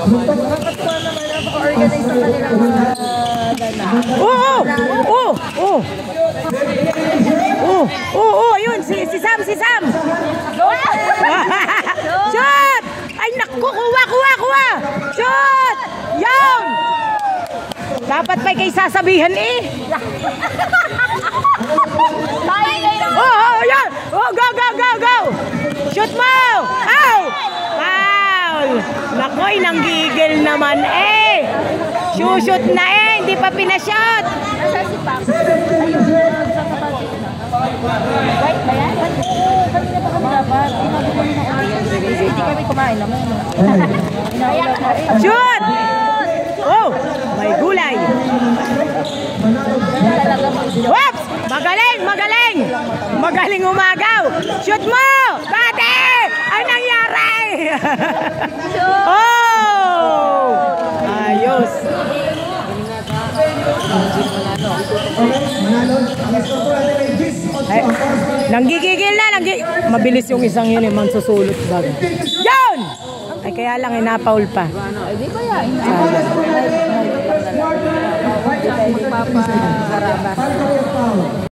Nakakatuwa naman ako organize sa kanilang mga ganap. Ayun, si Sam. Shoot! Ay, naku, kuha! Shoot! Yan! Dapat pa kayo sasabihan eh. Yan! Go! Shoot mo! Ow! Nakoy, nanggigil naman eh. Shoot na eh, hindi pa pinashot. Nasa si Pam? Ayun, sa kapatid na. Right ba yan? Kanina pa kami dapat. Hindi kami kumain naman. Shoot! Oh, may gulay. Whoops! Magaling umagaw. Shoot mo! Dati! Ang nangyari? Oh! Ayos. Ay, nanggigigil na. Mabilis yung isang yun eh, mansusulot bago. Yun! Ay, kaya lang inapaul pa. Hindi ko yan. Magpapaharabas.